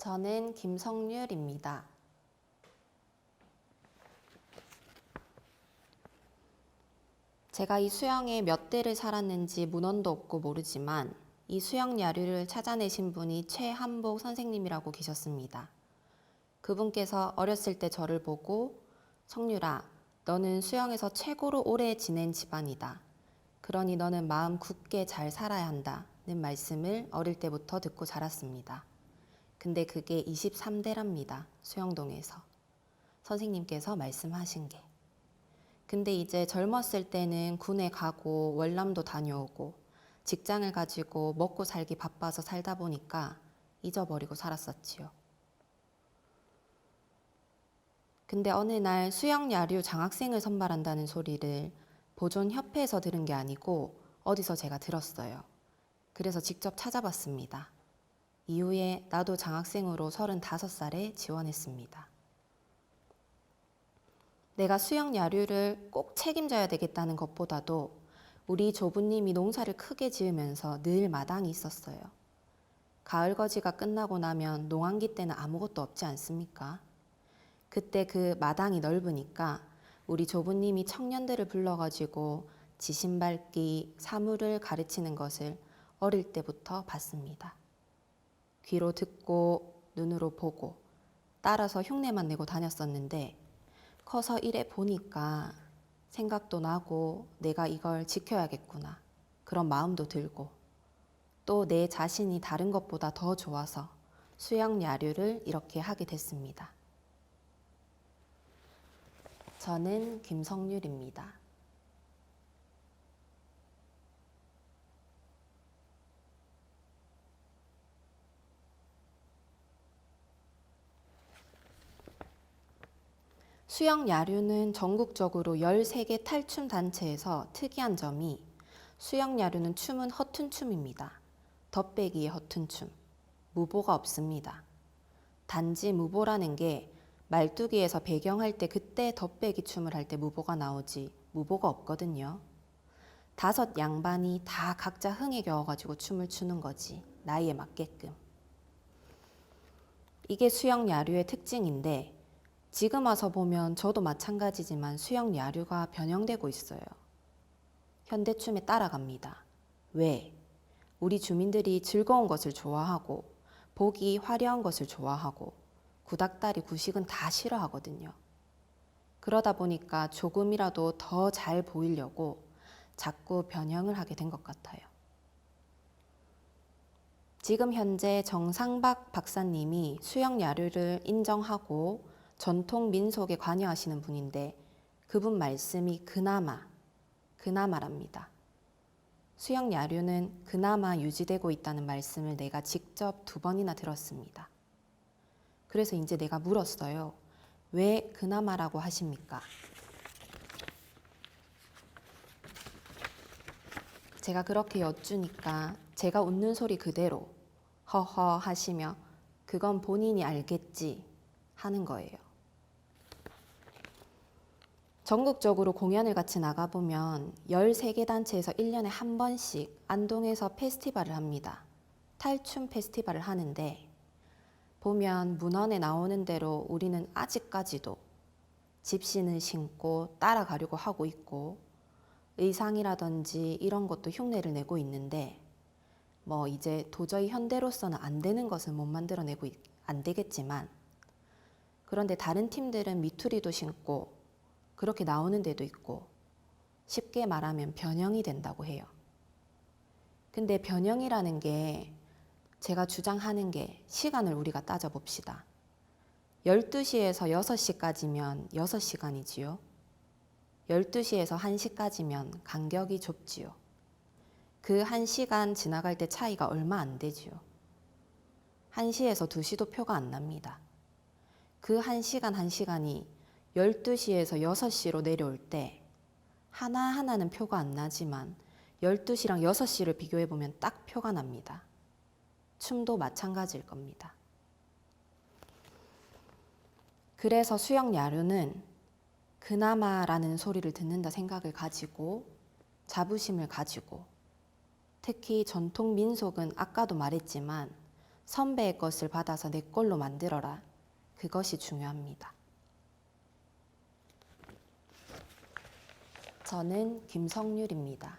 저는 김성률입니다. 제가 이 수영에 몇 대를 살았는지 문헌도 없고 모르지만 이 수영 야류를 찾아내신 분이 최한복 선생님이라고 계셨습니다. 그분께서 어렸을 때 저를 보고 성률아, 너는 수영에서 최고로 오래 지낸 집안이다. 그러니 너는 마음 굳게 잘 살아야 한다는 말씀을 어릴 때부터 듣고 자랐습니다. 근데 그게 23대랍니다. 수영동에서. 선생님께서 말씀하신 게. 근데 이제 젊었을 때는 군에 가고 월남도 다녀오고 직장을 가지고 먹고 살기 바빠서 살다 보니까 잊어버리고 살았었지요. 근데 어느 날 수영 야류 장학생을 선발한다는 소리를 보존협회에서 들은 게 아니고 어디서 제가 들었어요. 그래서 직접 찾아봤습니다. 이후에 나도 장학생으로 35살에 지원했습니다. 내가 수영 야류를 꼭 책임져야 되겠다는 것보다도 우리 조부님이 농사를 크게 지으면서 늘 마당이 있었어요. 가을 거지가 끝나고 나면 농한기 때는 아무것도 없지 않습니까? 그때 그 마당이 넓으니까 우리 조부님이 청년들을 불러가지고 지신 밟기, 사물을 가르치는 것을 어릴 때부터 봤습니다. 귀로 듣고 눈으로 보고 따라서 흉내만 내고 다녔었는데 커서 이래 보니까 생각도 나고 내가 이걸 지켜야겠구나 그런 마음도 들고 또 내 자신이 다른 것보다 더 좋아서 수영 야류를 이렇게 하게 됐습니다. 저는 김성률입니다. 수영 야류는 전국적으로 13개 탈춤 단체에서 특이한 점이 수영 야류는 춤은 허튼 춤입니다. 덧배기의 허튼 춤. 무보가 없습니다. 단지 무보라는 게 말뚝이에서 배경할 때 그때 덧배기 춤을 할 때 무보가 나오지 무보가 없거든요. 5 양반이 다 각자 흥에 겨워가지고 춤을 추는 거지. 나이에 맞게끔. 이게 수영 야류의 특징인데 지금 와서 보면 저도 마찬가지지만 수영 야류가 변형되고 있어요. 현대춤에 따라갑니다. 왜? 우리 주민들이 즐거운 것을 좋아하고 보기 화려한 것을 좋아하고 구닥다리 구식은 다 싫어하거든요. 그러다 보니까 조금이라도 더 잘 보이려고 자꾸 변형을 하게 된 것 같아요. 지금 현재 정상박 박사님이 수영 야류를 인정하고 전통 민속에 관여하시는 분인데 그분 말씀이 그나마랍니다. 수영 야류는 그나마 유지되고 있다는 말씀을 내가 직접 2번이나 들었습니다. 그래서 이제 내가 물었어요. 왜 그나마라고 하십니까? 제가 그렇게 여쭈니까 제가 웃는 소리 그대로 허허 하시며 그건 본인이 알겠지 하는 거예요. 전국적으로 공연을 같이 나가보면 13개 단체에서 1년에 한 번씩 안동에서 페스티벌을 합니다. 탈춤 페스티벌을 하는데 보면 문헌에 나오는 대로 우리는 아직까지도 집신을 신고 따라가려고 하고 있고 의상이라든지 이런 것도 흉내를 내고 있는데 뭐 이제 도저히 현대로서는 안 되는 것은 못 만들어내고 안 되겠지만 그런데 다른 팀들은 미투리도 신고 그렇게 나오는 데도 있고 쉽게 말하면 변형이 된다고 해요. 근데 변형이라는 게 제가 주장하는 게 시간을 우리가 따져봅시다. 12시에서 6시까지면 6시간이지요. 12시에서 1시까지면 간격이 좁지요. 그 1시간 지나갈 때 차이가 얼마 안 되지요. 1시에서 2시도 표가 안 납니다. 그 1시간 1시간이 12시에서 6시로 내려올 때 하나하나는 표가 안 나지만 12시랑 6시를 비교해보면 딱 표가 납니다. 춤도 마찬가지일 겁니다. 그래서 수영 야류는 그나마라는 소리를 듣는다 생각을 가지고 자부심을 가지고 특히 전통 민속은 아까도 말했지만 선배의 것을 받아서 내 걸로 만들어라. 그것이 중요합니다. 저는 김성률입니다.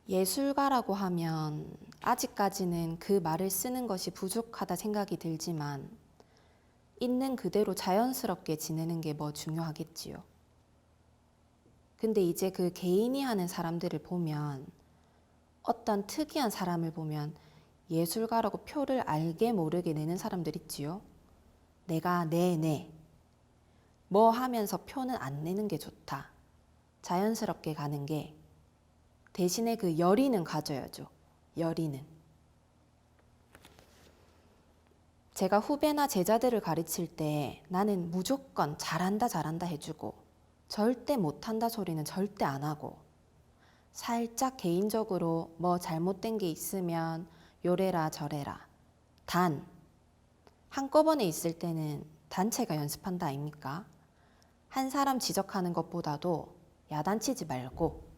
예술가라고 하면 아직까지는 그 말을 쓰는 것이 부족하다 생각이 들지만 있는 그대로 자연스럽게 지내는 게 뭐 중요하겠지요. 근데 이제 그 개인이 하는 사람들을 보면 어떤 특이한 사람을 보면 예술가라고 표를 알게 모르게 내는 사람들 있지요. 내가 내 뭐 하면서 표는 안 내는 게 좋다. 자연스럽게 가는 게 대신에 그 열의는 가져야죠. 열의는. 제가 후배나 제자들을 가르칠 때 나는 무조건 잘한다 해주고 절대 못한다 소리는 절대 안 하고 살짝 개인적으로 뭐 잘못된 게 있으면 요래라 저래라. 단 한꺼번에 있을 때는 단체가 연습한다 아닙니까? 한 사람 지적하는 것보다도 야단치지 말고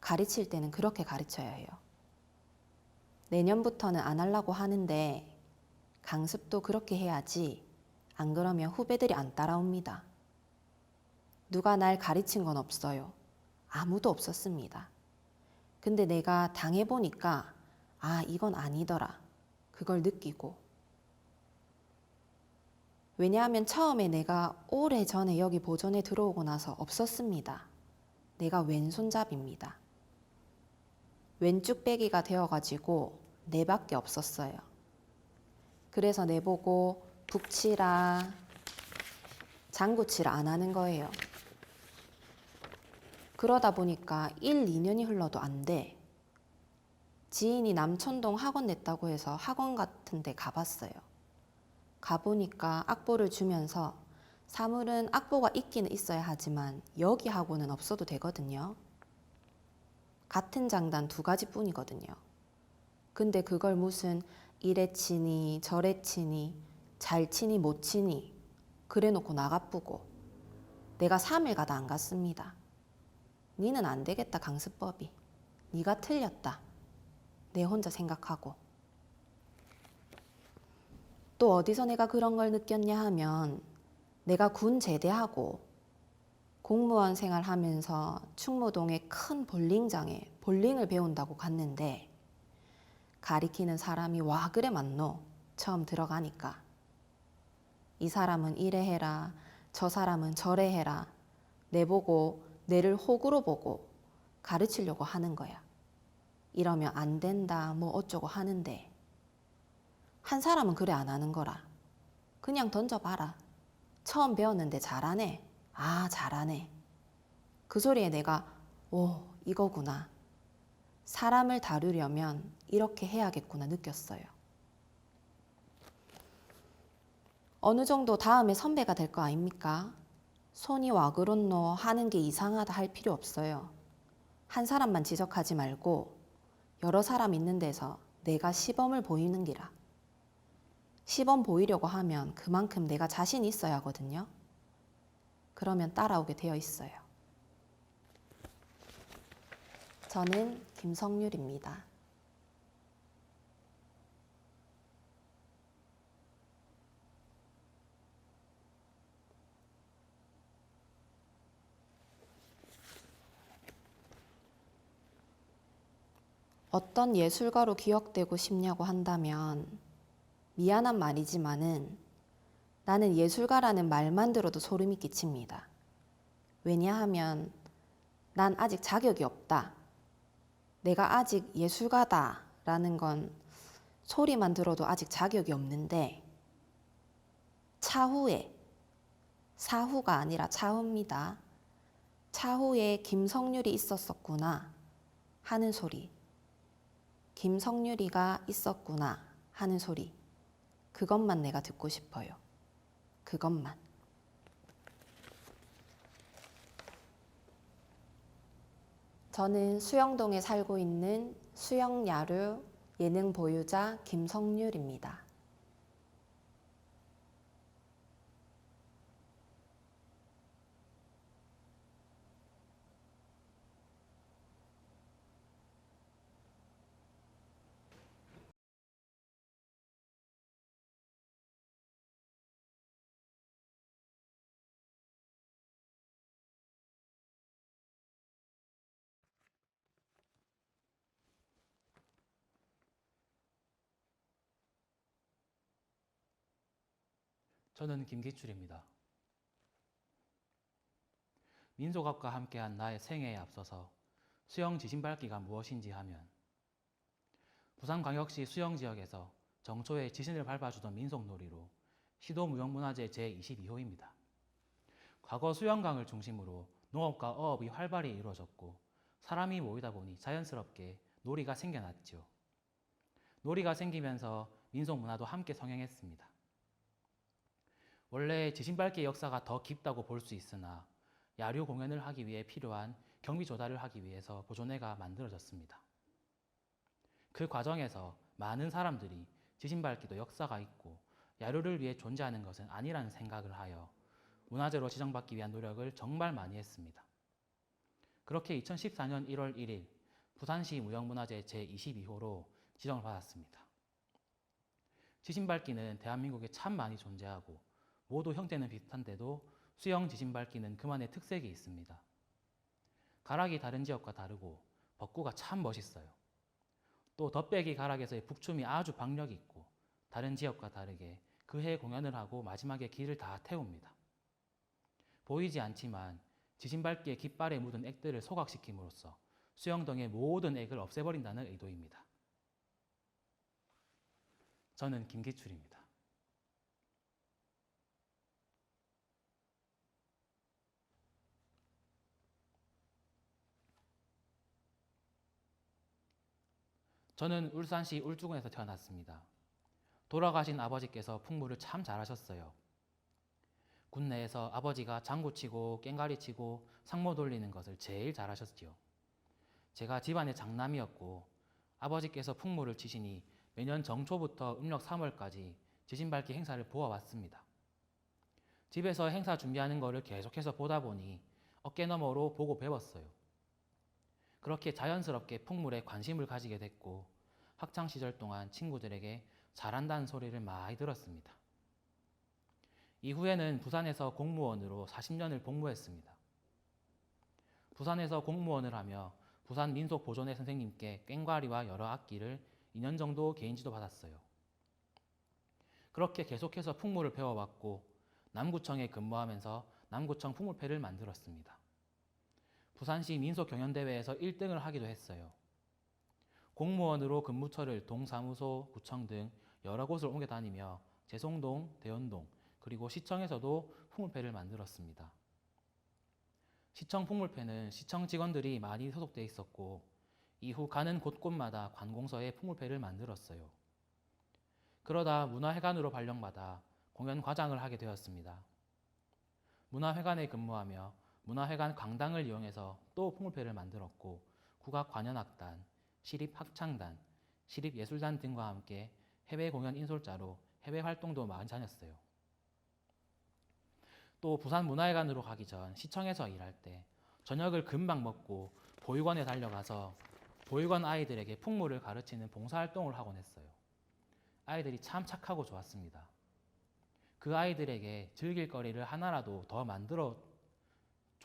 가르칠 때는 그렇게 가르쳐야 해요. 내년부터는 안 하려고 하는데 강습도 그렇게 해야지 안 그러면 후배들이 안 따라옵니다. 누가 날 가르친 건 없어요. 아무도 없었습니다. 근데 내가 당해보니까 아, 이건 아니더라. 그걸 느끼고. 왜냐하면 처음에 내가 오래전에 여기 보존에 들어오고 나서 없었습니다. 내가 왼손잡이입니다. 왼쪽빼기가 되어가지고 내밖에 없었어요. 그래서 내보고 북치라, 장구치라 안 하는 거예요. 그러다 보니까 1, 2년이 흘러도 안 돼. 지인이 남천동 학원 냈다고 해서 학원 같은 데 가봤어요. 가보니까 악보를 주면서 사물은 악보가 있기는 있어야 하지만 여기 학원은 없어도 되거든요. 같은 장단 2가지 뿐이거든요. 근데 그걸 무슨 이래 치니 저래 치니 잘 치니 못 치니 그래 놓고 나가쁘고 내가 3일 가다 안 갔습니다. 니는 안 되겠다 강습법이. 니가 틀렸다. 내 혼자 생각하고. 또 어디서 내가 그런 걸 느꼈냐 하면 내가 군 제대하고 공무원 생활하면서 충무동의 큰 볼링장에 볼링을 배운다고 갔는데 가리키는 사람이 와 그래 많노. 처음 들어가니까. 이 사람은 이래 해라. 저 사람은 저래 해라. 내보고 내를 호구로 보고 가르치려고 하는 거야. 이러면 안 된다 뭐 어쩌고 하는데 한 사람은 그래 안 하는 거라. 그냥 던져봐라. 처음 배웠는데 잘하네. 아 잘하네. 그 소리에 내가 오 이거구나. 사람을 다루려면 이렇게 해야겠구나 느꼈어요. 어느 정도 다음에 선배가 될 거 아닙니까? 손이 와 그렇노 하는 게 이상하다 할 필요 없어요. 한 사람만 지적하지 말고 여러 사람 있는 데서 내가 시범을 보이는 기라. 시범 보이려고 하면 그만큼 내가 자신이 있어야 하거든요. 그러면 따라오게 되어 있어요. 저는 김성률입니다. 어떤 예술가로 기억되고 싶냐고 한다면 미안한 말이지만은 나는 예술가라는 말만 들어도 소름이 끼칩니다. 왜냐하면 난 아직 자격이 없다. 내가 아직 예술가다라는 건 소리만 들어도 아직 자격이 없는데 차후에 사후가 아니라 차후입니다. 차후에 김성률이 있었었구나 하는 소리. 김성률이가 있었구나 하는 소리. 그것만 내가 듣고 싶어요. 그것만. 저는 수영동에 살고 있는 수영야류 예능 보유자 김성률입니다. 저는 김기출입니다. 민속학과 함께한 나의 생애에 앞서서 수영 지진밟기가 무엇인지 하면 부산광역시 수영지역에서 정초에 지진을 밟아주던 민속놀이로 시도무형문화재 제22호입니다. 과거 수영강을 중심으로 농업과 어업이 활발히 이루어졌고 사람이 모이다 보니 자연스럽게 놀이가 생겨났죠. 놀이가 생기면서 민속문화도 함께 성행했습니다. 원래 지진밟기의 역사가 더 깊다고 볼 수 있으나 야류 공연을 하기 위해 필요한 경비 조달을 하기 위해서 보존회가 만들어졌습니다. 그 과정에서 많은 사람들이 지진밟기도 역사가 있고 야류를 위해 존재하는 것은 아니라는 생각을 하여 문화재로 지정받기 위한 노력을 정말 많이 했습니다. 그렇게 2014년 1월 1일 부산시 무형문화재 제22호로 지정을 받았습니다. 지진밟기는 대한민국에 참 많이 존재하고 모두 형태는 비슷한데도 수영 지진밟기는 그만의 특색이 있습니다. 가락이 다른 지역과 다르고 벚구가 참 멋있어요. 또 덧배기 가락에서의 북춤이 아주 박력이 있고 다른 지역과 다르게 그해 공연을 하고 마지막에 길을 다 태웁니다. 보이지 않지만 지진밟기의 깃발에 묻은 액들을 소각시킴으로써 수영동의 모든 액을 없애버린다는 의도입니다. 저는 김기출입니다. 저는 울산시 울주군에서 태어났습니다. 돌아가신 아버지께서 풍물을 참 잘하셨어요. 군 내에서 아버지가 장구 치고 깽가리 치고 상모 돌리는 것을 제일 잘하셨지요. 제가 집안의 장남이었고 아버지께서 풍물을 치시니 매년 정초부터 음력 3월까지 지진밟기 행사를 보아왔습니다. 집에서 행사 준비하는 것을 계속해서 보다 보니 어깨너머로 보고 배웠어요. 그렇게 자연스럽게 풍물에 관심을 가지게 됐고 학창시절 동안 친구들에게 잘한다는 소리를 많이 들었습니다. 이후에는 부산에서 공무원으로 40년을 복무했습니다. 부산에서 공무원을 하며 부산 민속보존회 선생님께 꽹과리와 여러 악기를 2년 정도 개인지도 받았어요. 그렇게 계속해서 풍물을 배워왔고 남구청에 근무하면서 남구청 풍물패를 만들었습니다. 부산시 민속경연대회에서 1등을 하기도 했어요. 공무원으로 근무처를 동사무소, 구청 등 여러 곳을 옮겨 다니며 재송동, 대연동, 그리고 시청에서도 풍물패를 만들었습니다. 시청 풍물패는 시청 직원들이 많이 소속돼 있었고 이후 가는 곳곳마다 관공서에 풍물패를 만들었어요. 그러다 문화회관으로 발령받아 공연과장을 하게 되었습니다. 문화회관에 근무하며 문화회관 광당을 이용해서 또 풍물패를 만들었고 국악관현악단, 시립합창단, 시립예술단 등과 함께 해외 공연 인솔자로 해외 활동도 많이 다녔어요. 또 부산문화회관으로 가기 전 시청에서 일할 때 저녁을 금방 먹고 보육원에 달려가서 보육원 아이들에게 풍물을 가르치는 봉사활동을 하곤 했어요. 아이들이 참 착하고 좋았습니다. 그 아이들에게 즐길 거리를 하나라도 더 만들어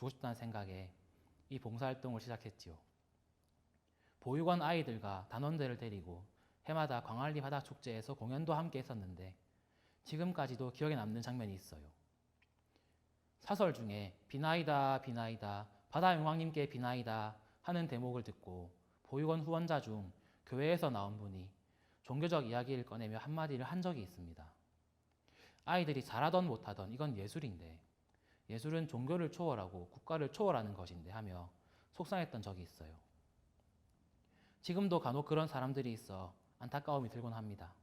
주고 싶다는 생각에 이 봉사활동을 시작했지요. 보육원 아이들과 단원들을 데리고 해마다 광안리 바다축제에서 공연도 함께 했었는데 지금까지도 기억에 남는 장면이 있어요. 사설 중에 비나이다 비나이다 바다용왕님께 비나이다 하는 대목을 듣고 보육원 후원자 중 교회에서 나온 분이 종교적 이야기를 꺼내며 한마디를 한 적이 있습니다. 아이들이 잘하던 못하던 이건 예술인데 예술은 종교를 초월하고 국가를 초월하는 것인데 하며 속상했던 적이 있어요. 지금도 간혹 그런 사람들이 있어 안타까움이 들곤 합니다.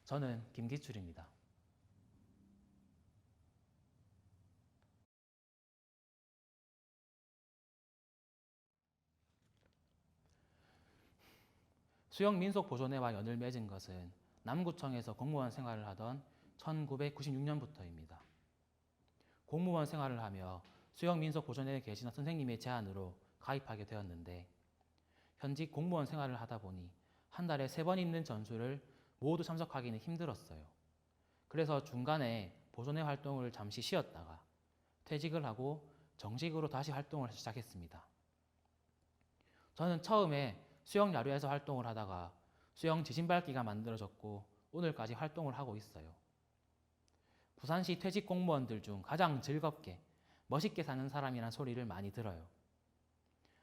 저는 김기출입니다. 수영민속보존회와 연을 맺은 것은 남구청에서 공무원 생활을 하던 1996년부터입니다. 공무원 생활을 하며 수영민속보존회에 계시는 선생님의 제안으로 가입하게 되었는데 현직 공무원 생활을 하다 보니 한 달에 3번 있는 전수를 모두 참석하기는 힘들었어요. 그래서 중간에 보존회 활동을 잠시 쉬었다가 퇴직을 하고 정식으로 다시 활동을 시작했습니다. 저는 처음에 수영 야류에서 활동을 하다가 수영 지진밟기가 만들어졌고 오늘까지 활동을 하고 있어요. 부산시 퇴직 공무원들 중 가장 즐겁게 멋있게 사는 사람이란 소리를 많이 들어요.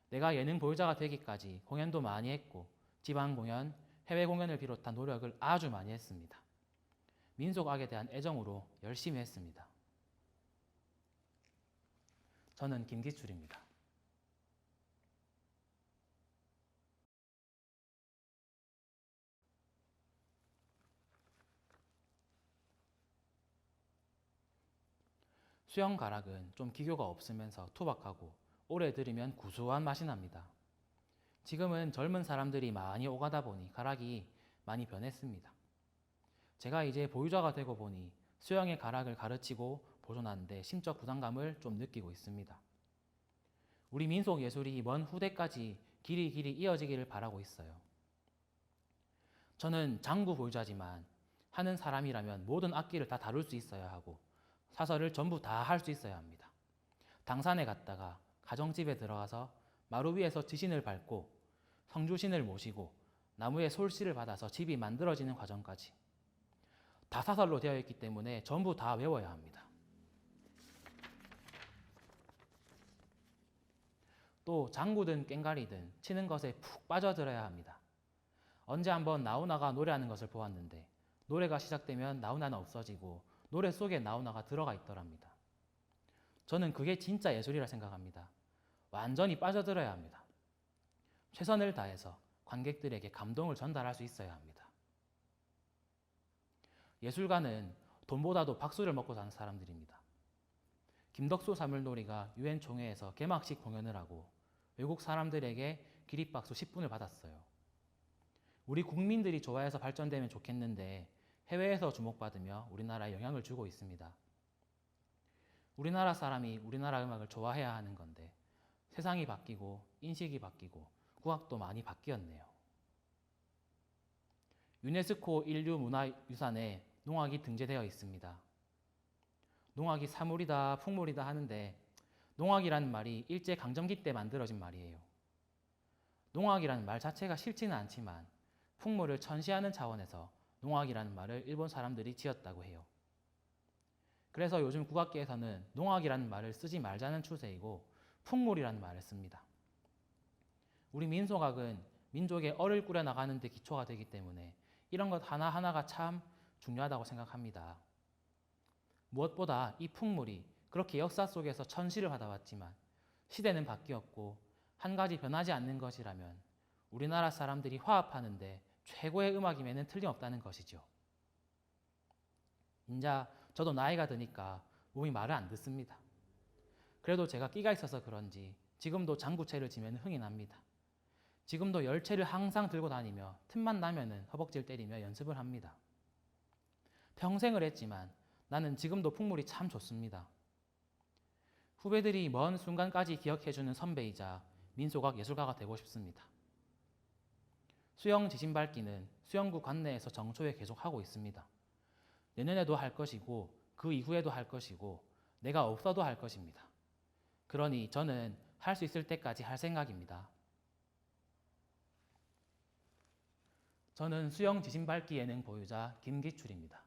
내가 예능 보유자가 되기까지 공연도 많이 했고 지방 공연, 해외 공연을 비롯한 노력을 아주 많이 했습니다. 민속악에 대한 애정으로 열심히 했습니다. 저는 김기출입니다. 수영 가락은 좀 기교가 없으면서 투박하고 오래 들이면 구수한 맛이 납니다. 지금은 젊은 사람들이 많이 오가다 보니 가락이 많이 변했습니다. 제가 이제 보유자가 되고 보니 수영의 가락을 가르치고 보존하는데 심적 부담감을 좀 느끼고 있습니다. 우리 민속 예술이 먼 후대까지 길이 이어지기를 바라고 있어요. 저는 장구 보유자지만 하는 사람이라면 모든 악기를 다 다룰 수 있어야 하고 사설을 전부 다 할 수 있어야 합니다. 당산에 갔다가 가정집에 들어가서 마루 위에서 지신을 밟고 성주신을 모시고 나무에 솔씨를 받아서 집이 만들어지는 과정까지 다 사설로 되어 있기 때문에 전부 다 외워야 합니다. 또 장구든 꽹과리든 치는 것에 푹 빠져들어야 합니다. 언제 한번 나훈아가 노래하는 것을 보았는데 노래가 시작되면 나훈아는 없어지고 노래 속에 나훈아가 들어가 있더랍니다. 저는 그게 진짜 예술이라 생각합니다. 완전히 빠져들어야 합니다. 최선을 다해서 관객들에게 감동을 전달할 수 있어야 합니다. 예술가는 돈보다도 박수를 먹고 사는 사람들입니다. 김덕수 사물놀이가 유엔 총회에서 개막식 공연을 하고 외국 사람들에게 기립박수 10분을 받았어요. 우리 국민들이 좋아해서 발전되면 좋겠는데 해외에서 주목받으며 우리나라에 영향을 주고 있습니다. 우리나라 사람이 우리나라 음악을 좋아해야 하는 건데 세상이 바뀌고 인식이 바뀌고 국악도 많이 바뀌었네요. 유네스코 인류문화유산에 농악이 등재되어 있습니다. 농악이 사물이다 풍물이다 하는데 농악이라는 말이 일제강점기 때 만들어진 말이에요. 농악이라는 말 자체가 싫지는 않지만 풍물을 천시하는 차원에서 농악이라는 말을 일본 사람들이 지었다고 해요. 그래서 요즘 국악계에서는 농악이라는 말을 쓰지 말자는 추세이고 풍물이라는 말을 씁니다. 우리 민속악은 민족의 얼을 꾸려나가는 데 기초가 되기 때문에 이런 것 하나하나가 참 중요하다고 생각합니다. 무엇보다 이 풍물이 그렇게 역사 속에서 천시를 받아왔지만 시대는 바뀌었고 한 가지 변하지 않는 것이라면 우리나라 사람들이 화합하는데 최고의 음악임에는 틀림없다는 것이죠. 인자 저도 나이가 드니까 몸이 말을 안 듣습니다. 그래도 제가 끼가 있어서 그런지 지금도 장구채를 지면 흥이 납니다. 지금도 열채를 항상 들고 다니며 틈만 나면은 허벅지를 때리며 연습을 합니다. 평생을 했지만 나는 지금도 풍물이 참 좋습니다. 후배들이 먼 순간까지 기억해주는 선배이자 민속악 예술가가 되고 싶습니다. 수영 지신 밟기는 수영구 관내에서 정초에 계속하고 있습니다. 내년에도 할 것이고 그 이후에도 할 것이고 내가 없어도 할 것입니다. 그러니 저는 할 수 있을 때까지 할 생각입니다. 저는 수영 지신 밟기 예능 보유자 김기출입니다.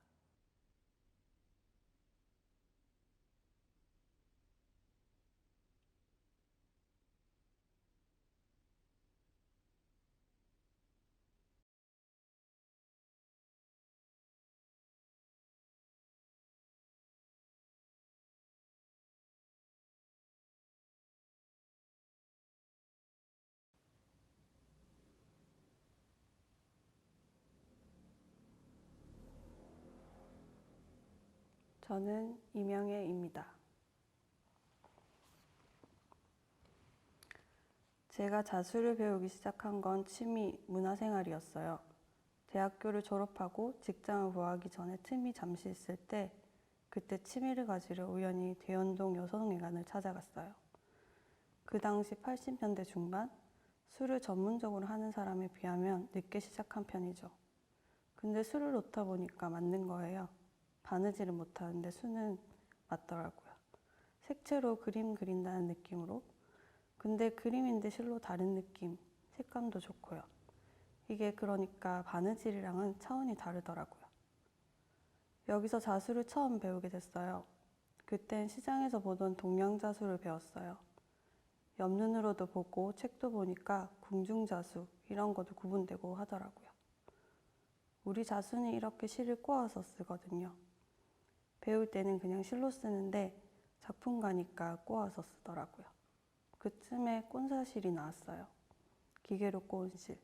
저는 이명애입니다. 제가 자수를 배우기 시작한 건 취미 문화생활이었어요. 대학교를 졸업하고 직장을 구하기 전에 틈이 잠시 있을 때 그때 취미를 가지려 우연히 대연동 여성회관을 찾아갔어요. 그 당시 80년대 중반 술을 전문적으로 하는 사람에 비하면 늦게 시작한 편이죠. 근데 술을 놓다 보니까 맞는 거예요. 바느질은 못하는데 술은 맞더라고요. 색채로 그림 그린다는 느낌으로. 근데 그림인데 실로 다른 느낌, 색감도 좋고요. 이게 그러니까 바느질이랑은 차원이 다르더라고요. 여기서 자수를 처음 배우게 됐어요. 그땐 시장에서 보던 동양자수를 배웠어요. 옆눈으로도 보고 책도 보니까 궁중자수 이런 것도 구분되고 하더라고요. 우리 자수는 이렇게 실을 꼬아서 쓰거든요. 배울 때는 그냥 실로 쓰는데 작품 가니까 꼬아서 쓰더라고요. 그쯤에 꼰사실이 나왔어요. 기계로 꼬은 실.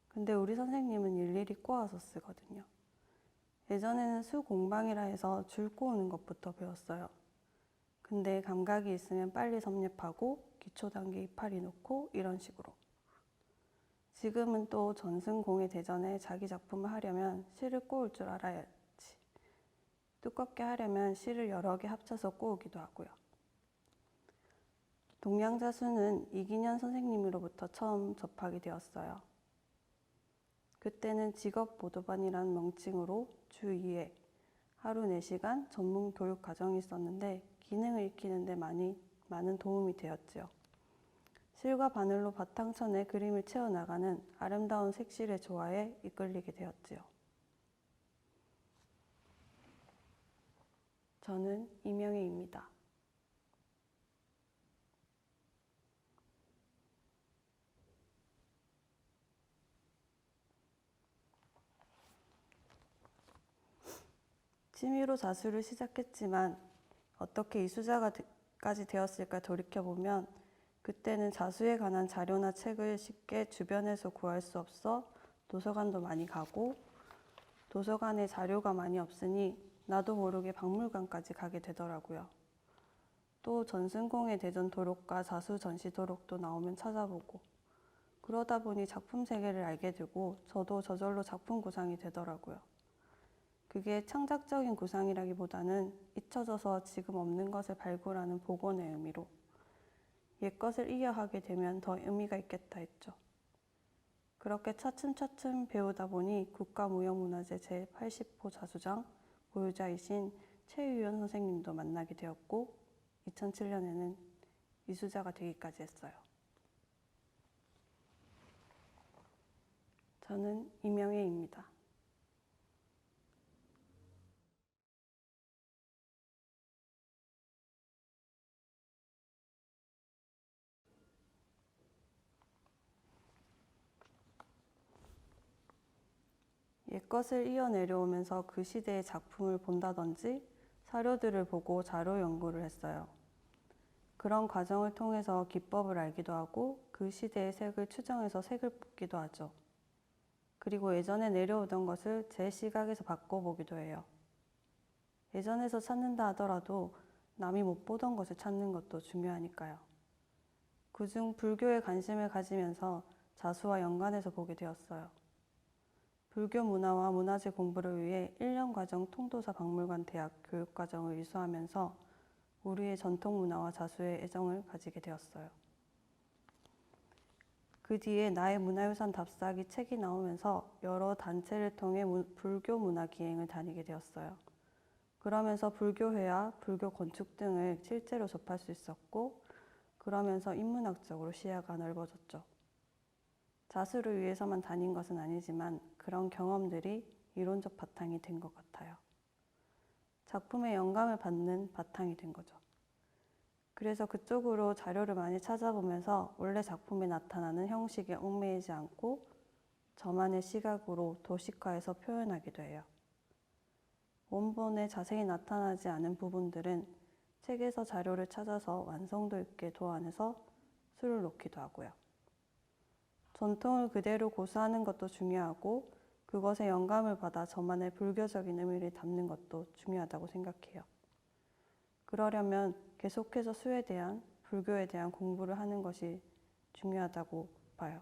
근데 우리 선생님은 일일이 꼬아서 쓰거든요. 예전에는 수공방이라 해서 줄 꼬우는 것부터 배웠어요. 근데 감각이 있으면 빨리 섭렵하고 기초 단계 이파리 놓고 이런 식으로. 지금은 또 전승공예 대전에 자기 작품을 하려면 실을 꼬을 줄 알아야지. 두껍게 하려면 실을 여러 개 합쳐서 꼬우기도 하고요. 동양자수는 이기년 선생님으로부터 처음 접하게 되었어요. 그때는 직업보도반이라는 명칭으로 주 2회, 하루 4시간 전문 교육 과정이 있었는데 기능을 익히는데 많은 도움이 되었지요. 실과 바늘로 바탕천에 그림을 채워나가는 아름다운 색실의 조화에 이끌리게 되었지요. 저는 이명희입니다. 취미로 자수를 시작했지만 어떻게 이수자까지 되었을까 돌이켜보면 그때는 자수에 관한 자료나 책을 쉽게 주변에서 구할 수 없어 도서관도 많이 가고 도서관에 자료가 많이 없으니 나도 모르게 박물관까지 가게 되더라고요. 또 전승공예 대전 도록과 자수 전시 도록도 나오면 찾아보고 그러다 보니 작품 세계를 알게 되고 저도 저절로 작품 구상이 되더라고요. 그게 창작적인 구상이라기보다는 잊혀져서 지금 없는 것을 발굴하는 복원의 의미로 옛것을 이어하게 되면 더 의미가 있겠다 했죠. 그렇게 차츰차츰 배우다 보니 국가무형문화재 제80호 자수장 보유자이신 최유연 선생님도 만나게 되었고 2007년에는 이수자가 되기까지 했어요. 저는 이명희입니다. 옛것을 이어내려오면서 그 시대의 작품을 본다든지 사료들을 보고 자료 연구를 했어요. 그런 과정을 통해서 기법을 알기도 하고 그 시대의 색을 추정해서 색을 뽑기도 하죠. 그리고 예전에 내려오던 것을 제 시각에서 바꿔보기도 해요. 예전에서 찾는다 하더라도 남이 못 보던 것을 찾는 것도 중요하니까요. 그중 불교에 관심을 가지면서 자수와 연관해서 보게 되었어요. 불교 문화와 문화재 공부를 위해 1년 과정 통도사 박물관 대학 교육과정을 이수하면서 우리의 전통 문화와 자수에 애정을 가지게 되었어요. 그 뒤에 나의 문화유산 답사기 책이 나오면서 여러 단체를 통해 불교 문화 기행을 다니게 되었어요. 그러면서 불교회와 불교 건축 등을 실제로 접할 수 있었고 그러면서 인문학적으로 시야가 넓어졌죠. 자수를 위해서만 다닌 것은 아니지만 그런 경험들이 이론적 바탕이 된 것 같아요. 작품에 영감을 받는 바탕이 된 거죠. 그래서 그쪽으로 자료를 많이 찾아보면서 원래 작품에 나타나는 형식에 얽매이지 않고 저만의 시각으로 도식화해서 표현하기도 해요. 원본에 자세히 나타나지 않은 부분들은 책에서 자료를 찾아서 완성도 있게 도안해서 수를 놓기도 하고요. 전통을 그대로 고수하는 것도 중요하고 그것에 영감을 받아 저만의 불교적인 의미를 담는 것도 중요하다고 생각해요. 그러려면 계속해서 수에 대한, 불교에 대한 공부를 하는 것이 중요하다고 봐요.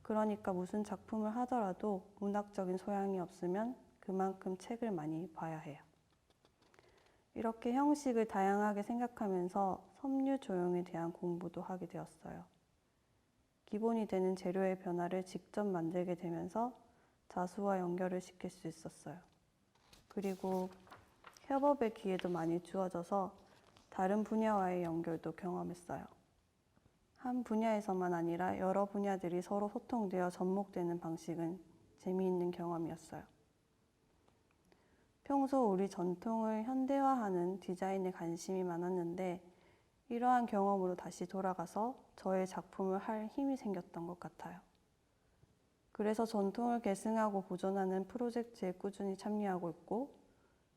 그러니까 무슨 작품을 하더라도 문학적인 소양이 없으면 그만큼 책을 많이 봐야 해요. 이렇게 형식을 다양하게 생각하면서 섬유 조형에 대한 공부도 하게 되었어요. 기본이 되는 재료의 변화를 직접 만들게 되면서 자수와 연결을 시킬 수 있었어요. 그리고 협업의 기회도 많이 주어져서 다른 분야와의 연결도 경험했어요. 한 분야에서만 아니라 여러 분야들이 서로 소통되어 접목되는 방식은 재미있는 경험이었어요. 평소 우리 전통을 현대화하는 디자인에 관심이 많았는데 이러한 경험으로 다시 돌아가서 저의 작품을 할 힘이 생겼던 것 같아요. 그래서 전통을 계승하고 보존하는 프로젝트에 꾸준히 참여하고 있고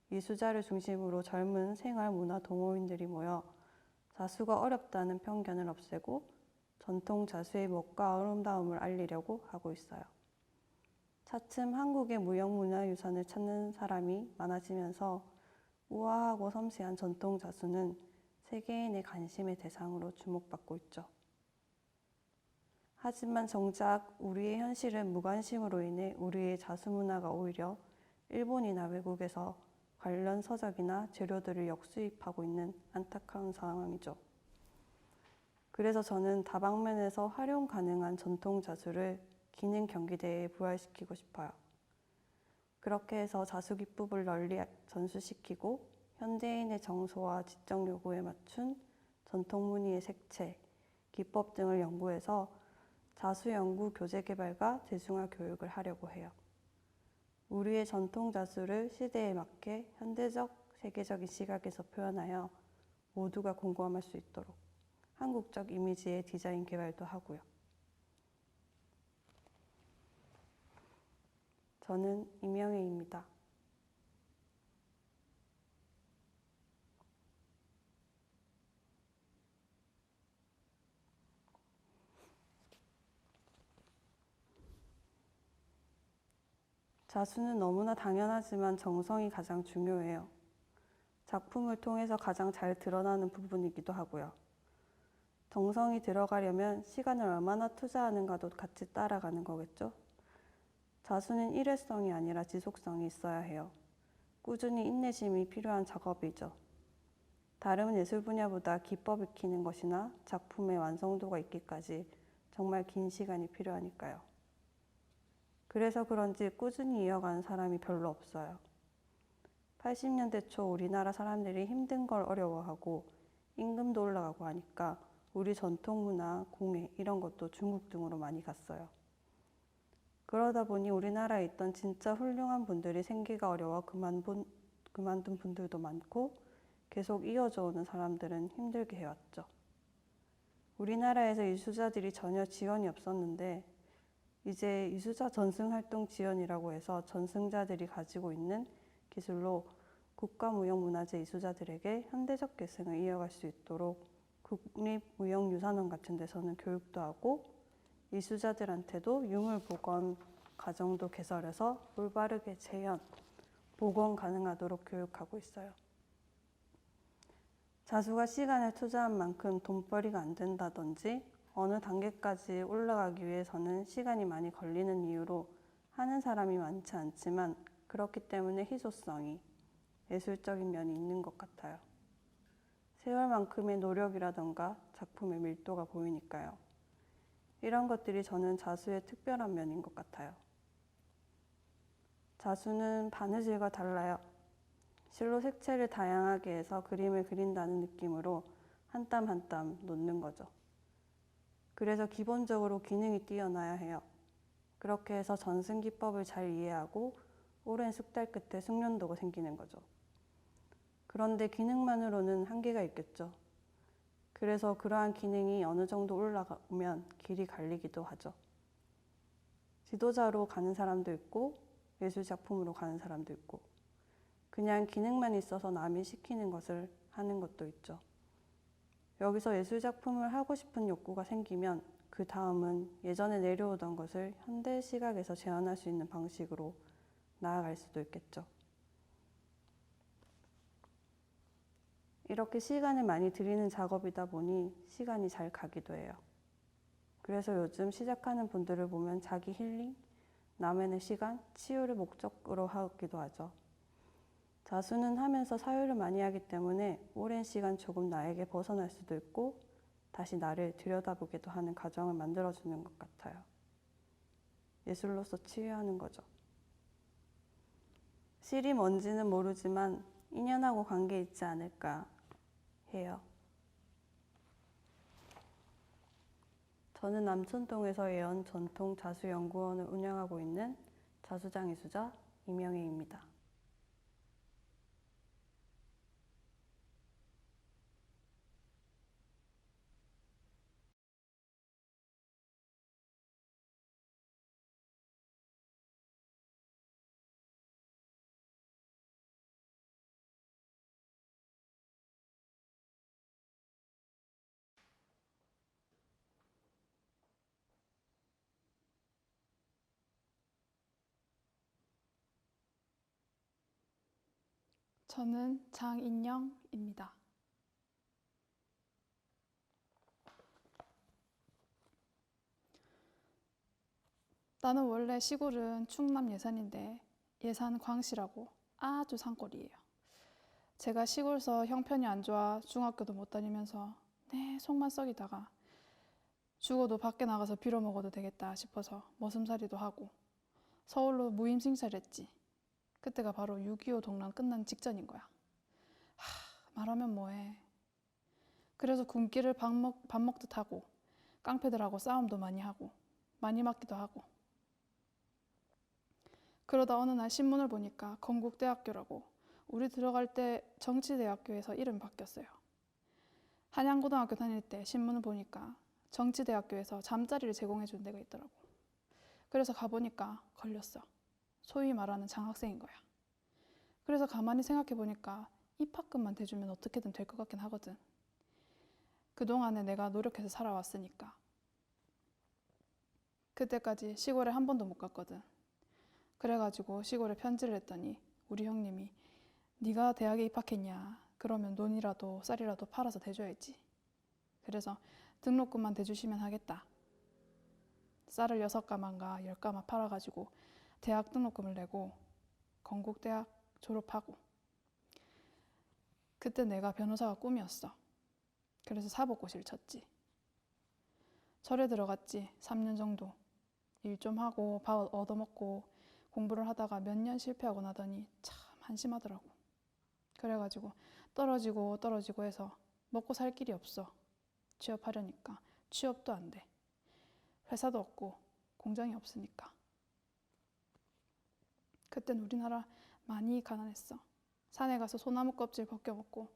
이수자를 중심으로 젊은 생활문화 동호인들이 모여 자수가 어렵다는 편견을 없애고 전통 자수의 멋과 아름다움을 알리려고 하고 있어요. 차츰 한국의 무형문화유산을 찾는 사람이 많아지면서 우아하고 섬세한 전통 자수는 세계인의 관심의 대상으로 주목받고 있죠. 하지만 정작 우리의 현실은 무관심으로 인해 우리의 자수 문화가 오히려 일본이나 외국에서 관련 서적이나 재료들을 역수입하고 있는 안타까운 상황이죠. 그래서 저는 다방면에서 활용 가능한 전통 자수를 기능 경기대에 부활시키고 싶어요. 그렇게 해서 자수 기법을 널리 전수시키고 현대인의 정서와 지적 요구에 맞춘 전통 무늬의 색채, 기법 등을 연구해서 자수 연구 교재 개발과 대중화 교육을 하려고 해요. 우리의 전통 자수를 시대에 맞게 현대적, 세계적인 시각에서 표현하여 모두가 공감할 수 있도록 한국적 이미지의 디자인 개발도 하고요. 저는 임영애입니다. 자수는 너무나 당연하지만 정성이 가장 중요해요. 작품을 통해서 가장 잘 드러나는 부분이기도 하고요. 정성이 들어가려면 시간을 얼마나 투자하는가도 같이 따라가는 거겠죠? 자수는 일회성이 아니라 지속성이 있어야 해요. 꾸준히 인내심이 필요한 작업이죠. 다른 예술 분야보다 기법 익히는 것이나 작품의 완성도가 있기까지 정말 긴 시간이 필요하니까요. 그래서 그런지 꾸준히 이어가는 사람이 별로 없어요. 80년대 초 우리나라 사람들이 힘든 걸 어려워하고 임금도 올라가고 하니까 우리 전통 문화, 공예 이런 것도 중국 등으로 많이 갔어요. 그러다 보니 우리나라에 있던 진짜 훌륭한 분들이 생기가 어려워 그만둔 분들도 많고 계속 이어져 오는 사람들은 힘들게 해왔죠. 우리나라에서 이수자들이 전혀 지원이 없었는데 이제 이수자 전승활동 지원이라고 해서 전승자들이 가지고 있는 기술로 국가무형문화재 이수자들에게 현대적 계승을 이어갈 수 있도록 국립무형유산원 같은 데서는 교육도 하고 이수자들한테도 유물복원 과정도 개설해서 올바르게 재현, 복원 가능하도록 교육하고 있어요. 자수가 시간을 투자한 만큼 돈벌이가 안 된다든지 어느 단계까지 올라가기 위해서는 시간이 많이 걸리는 이유로 하는 사람이 많지 않지만 그렇기 때문에 희소성이, 예술적인 면이 있는 것 같아요. 세월만큼의 노력이라던가 작품의 밀도가 보이니까요. 이런 것들이 저는 자수의 특별한 면인 것 같아요. 자수는 바느질과 달라요. 실로 색채를 다양하게 해서 그림을 그린다는 느낌으로 한 땀 한 땀 놓는 거죠. 그래서 기본적으로 기능이 뛰어나야 해요. 그렇게 해서 전승 기법을 잘 이해하고 오랜 숙달 끝에 숙련도가 생기는 거죠. 그런데 기능만으로는 한계가 있겠죠. 그래서 그러한 기능이 어느 정도 올라가면 길이 갈리기도 하죠. 지도자로 가는 사람도 있고 예술작품으로 가는 사람도 있고 그냥 기능만 있어서 남이 시키는 것을 하는 것도 있죠. 여기서 예술작품을 하고 싶은 욕구가 생기면 그 다음은 예전에 내려오던 것을 현대 시각에서 재현할 수 있는 방식으로 나아갈 수도 있겠죠. 이렇게 시간을 많이 들이는 작업이다 보니 시간이 잘 가기도 해요. 그래서 요즘 시작하는 분들을 보면 자기 힐링, 나만의 시간, 치유를 목적으로 하기도 하죠. 자수는 하면서 사유를 많이 하기 때문에 오랜 시간 조금 나에게 벗어날 수도 있고 다시 나를 들여다보게도 하는 과정을 만들어주는 것 같아요. 예술로서 치유하는 거죠. 실이 뭔지는 모르지만 인연하고 관계 있지 않을까 해요. 저는 남촌동에서 예언 전통 자수연구원을 운영하고 있는 자수장 이수자 임영애입니다. 저는 장인영입니다. 나는 원래 시골은 충남 예산인데 예산 광시라고 아주 산골이에요. 제가 시골서 형편이 안 좋아 중학교도 못 다니면서 내 속만 썩이다가 죽어도 밖에 나가서 빌어먹어도 되겠다 싶어서 머슴살이도 하고 서울로 무임승차했지. 그때가 바로 6.25 동란 끝난 직전인 거야. 말하면 뭐해. 그래서 굶기를 밥 먹듯 하고 깡패들하고 싸움도 많이 하고 많이 맞기도 하고. 그러다 어느 날 신문을 보니까 건국대학교라고 우리 들어갈 때 정치대학교에서 이름이 바뀌었어요. 한양고등학교 다닐 때 신문을 보니까 정치대학교에서 잠자리를 제공해 준 데가 있더라고. 그래서 가보니까 걸렸어. 소위 말하는 장학생인 거야. 그래서 가만히 생각해 보니까 입학금만 대주면 어떻게든 될 것 같긴 하거든. 그동안에 내가 노력해서 살아왔으니까. 그때까지 시골에 한 번도 못 갔거든. 그래가지고 시골에 편지를 했더니 우리 형님이 네가 대학에 입학했냐? 그러면 논이라도 쌀이라도 팔아서 대줘야지. 그래서 등록금만 대주시면 하겠다. 쌀을 6가마인가 10가마 팔아가지고 대학 등록금을 내고 건국대학 졸업하고. 그때 내가 변호사가 꿈이었어. 그래서 사법고시를 쳤지. 절에 들어갔지. 3년 정도. 일 좀 하고 밥 얻어먹고 공부를 하다가 몇 년 실패하고 나더니 참 한심하더라고. 그래가지고 떨어지고 해서 먹고 살 길이 없어. 취업하려니까 취업도 안 돼. 회사도 없고 공장이 없으니까. 그땐 우리나라 많이 가난했어. 산에 가서 소나무 껍질 벗겨 먹고.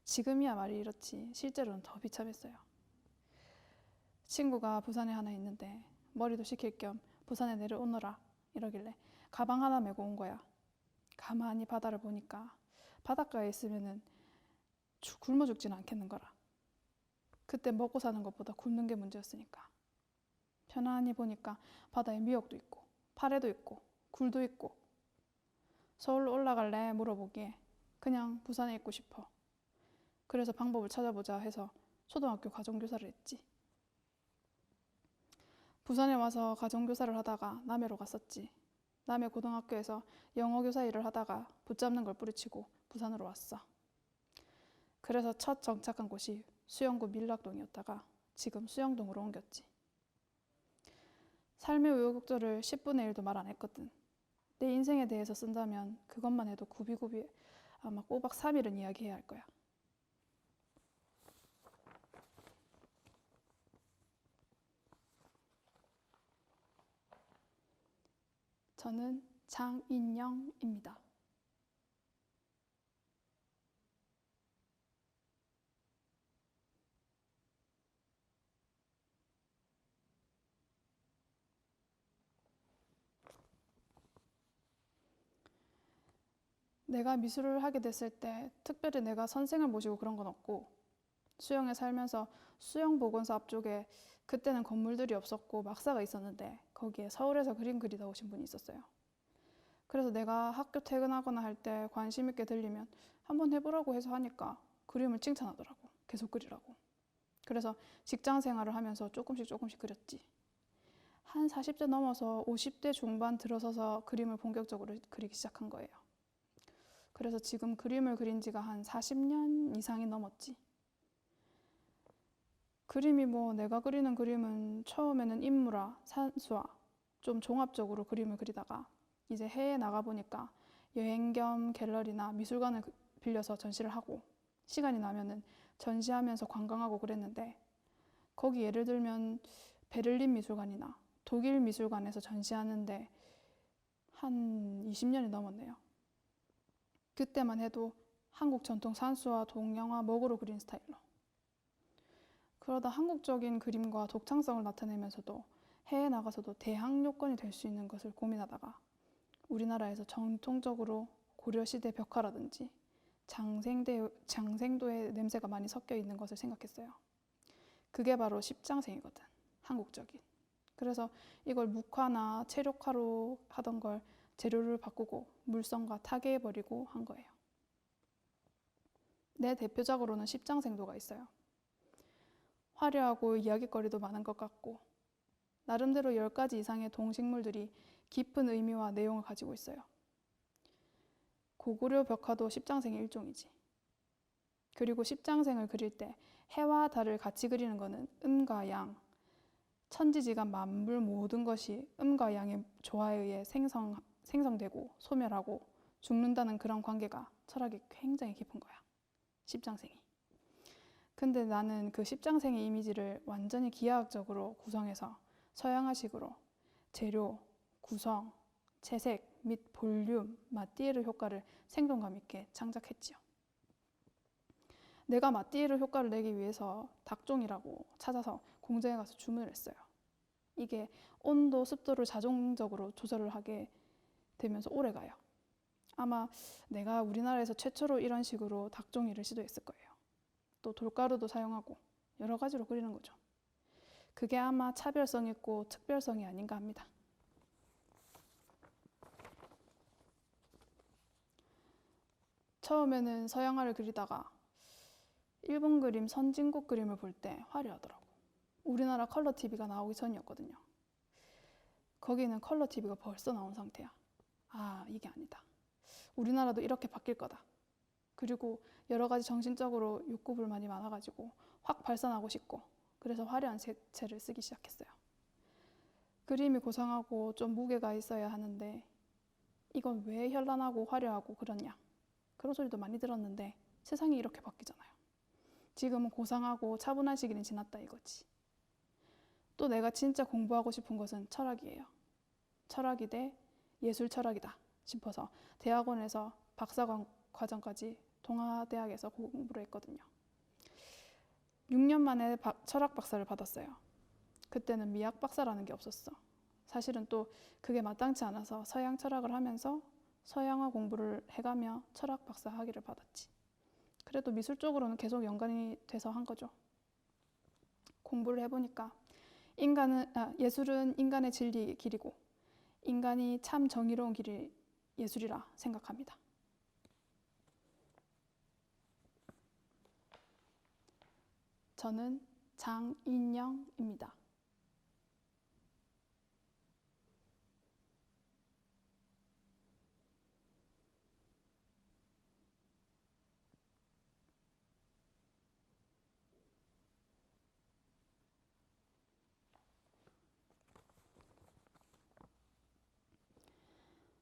지금이야 말이 이렇지 실제로는 더 비참했어요. 친구가 부산에 하나 있는데 머리도 식힐 겸 부산에 내려오너라 이러길래 가방 하나 메고 온 거야. 가만히 바다를 보니까 바닷가에 있으면은 굶어 죽지는 않겠는 거라. 그때 먹고 사는 것보다 굶는 게 문제였으니까. 편안히 보니까 바다에 미역도 있고 파래도 있고 굴도 있고. 서울로 올라갈래 물어보기에 그냥 부산에 있고 싶어. 그래서 방법을 찾아보자 해서 초등학교 가정교사를 했지. 부산에 와서 가정교사를 하다가 남해로 갔었지. 남해 고등학교에서 영어교사 일을 하다가 붙잡는 걸 뿌리치고 부산으로 왔어. 그래서 첫 정착한 곳이 수영구 밀락동이었다가 지금 수영동으로 옮겼지. 삶의 우여곡절을 10분의 1도 말 안 했거든. 내 인생에 대해서 쓴다면 그것만 해도 굽이굽이 아마 꼬박 3일은 이야기해야 할 거야. 저는 장인영입니다. 내가 미술을 하게 됐을 때 특별히 내가 선생을 모시고 그런 건 없고 수영에 살면서 수영보건소 앞쪽에 그때는 건물들이 없었고 막사가 있었는데 거기에 서울에서 그림 그리다 오신 분이 있었어요. 그래서 내가 학교 퇴근하거나 할 때 관심 있게 들리면 한번 해보라고 해서 하니까 그림을 칭찬하더라고. 계속 그리라고. 그래서 직장 생활을 하면서 조금씩 그렸지. 한 40대 넘어서 50대 중반 들어서서 그림을 본격적으로 그리기 시작한 거예요. 그래서 지금 그림을 그린 지가 한 40년 이상이 넘었지. 그림이 내가 그리는 그림은 처음에는 인물화, 산수화, 좀 종합적으로 그림을 그리다가 이제 해외에 나가보니까 여행 겸 갤러리나 미술관을 빌려서 전시를 하고 시간이 나면은 전시하면서 관광하고 그랬는데 거기 예를 들면 베를린 미술관이나 독일 미술관에서 전시하는데 한 20년이 넘었네요. 그때만 해도 한국 전통 산수와 동양화 먹으로 그린 스타일로. 그러다 한국적인 그림과 독창성을 나타내면서도 해외에 나가서도 대학 요건이 될 수 있는 것을 고민하다가 우리나라에서 전통적으로 고려시대 벽화라든지 장생도의 냄새가 많이 섞여 있는 것을 생각했어요. 그게 바로 십장생이거든, 한국적인. 그래서 이걸 묵화나 체력화로 하던 걸 재료를 바꾸고 물성과 타개해버리고 한 거예요. 내 대표작으로는 십장생도가 있어요. 화려하고 이야깃거리도 많은 것 같고 나름대로 10가지 이상의 동식물들이 깊은 의미와 내용을 가지고 있어요. 고구려 벽화도 십장생의 일종이지. 그리고 십장생을 그릴 때 해와 달을 같이 그리는 것은 음과 양, 천지지간 만물 모든 것이 음과 양의 조화에 의해 생성되고 소멸하고 죽는다는 그런 관계가 철학이 굉장히 깊은 거야. 십장생이. 근데 나는 그 십장생의 이미지를 완전히 기하학적으로 구성해서 서양화식으로 재료, 구성, 채색 및 볼륨, 마띠에르 효과를 생동감 있게 창작했지요. 내가 마띠에르 효과를 내기 위해서 닭종이라고 찾아서 공장에 가서 주문을 했어요. 이게 온도, 습도를 자동적으로 조절을 하게 되면서 오래 가요. 아마 내가 우리나라에서 최초로 이런 식으로 닭종이를 시도했을 거예요. 또 돌가루도 사용하고 여러 가지로 그리는 거죠. 그게 아마 차별성 있고 특별성이 아닌가 합니다. 처음에는 서양화를 그리다가 일본 그림, 선진국 그림을 볼 때 화려하더라고. 우리나라 컬러 TV가 나오기 전이었거든요. 거기는 컬러 TV가 벌써 나온 상태야. 아, 이게 아니다. 우리나라도 이렇게 바뀔 거다. 그리고 여러 가지 정신적으로 욕구 불만이 많아가지고 확 발산하고 싶고 그래서 화려한 색채를 쓰기 시작했어요. 그림이 고상하고 좀 무게가 있어야 하는데 이건 왜 현란하고 화려하고 그러냐 그런 소리도 많이 들었는데 세상이 이렇게 바뀌잖아요. 지금은 고상하고 차분한 시기는 지났다 이거지. 또 내가 진짜 공부하고 싶은 것은 철학이에요. 철학이 대 예술 철학이다 싶어서 대학원에서 박사 과정까지 동아대학에서 공부를 했거든요. 6년 만에 철학 박사를 받았어요. 그때는 미학 박사라는 게 없었어. 사실은 또 그게 마땅치 않아서 서양 철학을 하면서 서양화 공부를 해가며 철학 박사 학위를 받았지. 그래도 미술 쪽으로는 계속 연관이 돼서 한 거죠. 공부를 해보니까 예술은 인간의 진리의 길이고 인간이 참 정의로운 길이 예술이라 생각합니다. 저는 장인영입니다.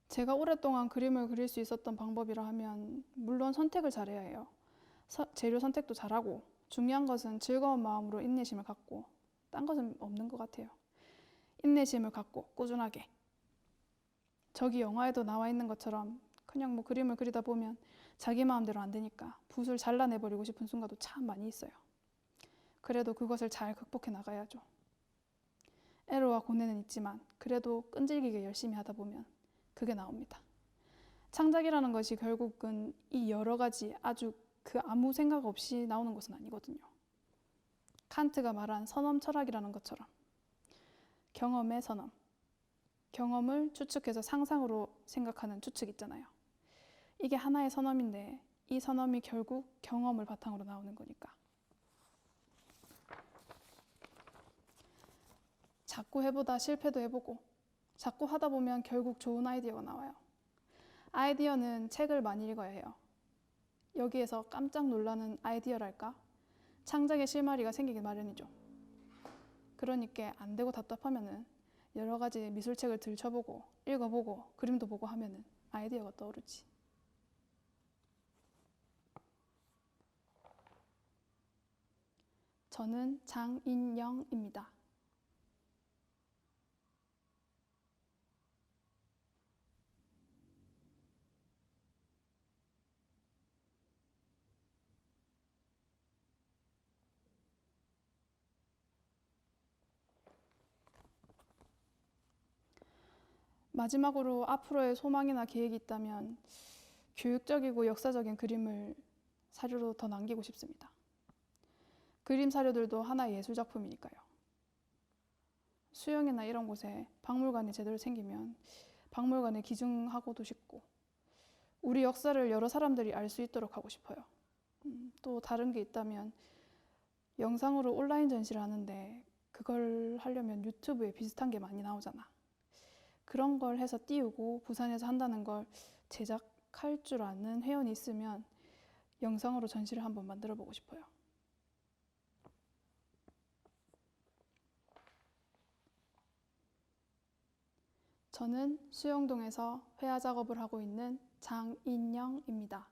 제가 오랫동안 그림을 그릴 수 있었던 방법이라 하면 물론 선택을 잘해야 해요. 재료 선택도 잘하고 중요한 것은 즐거운 마음으로 인내심을 갖고 딴 것은 없는 것 같아요. 인내심을 갖고 꾸준하게. 저기 영화에도 나와 있는 것처럼 그냥 뭐 그림을 그리다 보면 자기 마음대로 안 되니까 붓을 잘라내버리고 싶은 순간도 참 많이 있어요. 그래도 그것을 잘 극복해 나가야죠. 애로와 고뇌는 있지만 그래도 끈질기게 열심히 하다 보면 그게 나옵니다. 창작이라는 것이 결국은 이 여러 가지 아주 아무 생각 없이 나오는 것은 아니거든요. 칸트가 말한 선엄 철학이라는 것처럼 경험의 선엄, 경험을 추측해서 상상으로 생각하는 추측 있잖아요. 이게 하나의 선엄인데 이 선엄이 결국 경험을 바탕으로 나오는 거니까. 자꾸 해보다 실패도 해보고 자꾸 하다 보면 결국 좋은 아이디어가 나와요. 아이디어는 책을 많이 읽어야 해요. 여기에서 깜짝 놀라는 아이디어랄까? 창작의 실마리가 생기기 마련이죠. 그러니까 안 되고 답답하면은 여러 가지 미술책을 들춰보고 읽어보고 그림도 보고 하면은 아이디어가 떠오르지. 저는 장인영입니다. 마지막으로 앞으로의 소망이나 계획이 있다면 교육적이고 역사적인 그림을 사료로 더 남기고 싶습니다. 그림 사료들도 하나의 예술 작품이니까요. 수영이나 이런 곳에 박물관이 제대로 생기면 박물관에 기증하고도 싶고 우리 역사를 여러 사람들이 알 수 있도록 하고 싶어요. 또 다른 게 있다면 영상으로 온라인 전시를 하는데 그걸 하려면 유튜브에 비슷한 게 많이 나오잖아. 그런 걸 해서 띄우고 부산에서 한다는 걸 제작할 줄 아는 회원이 있으면 영상으로 전시를 한번 만들어 보고 싶어요. 저는 수영동에서 회화 작업을 하고 있는 장인영입니다.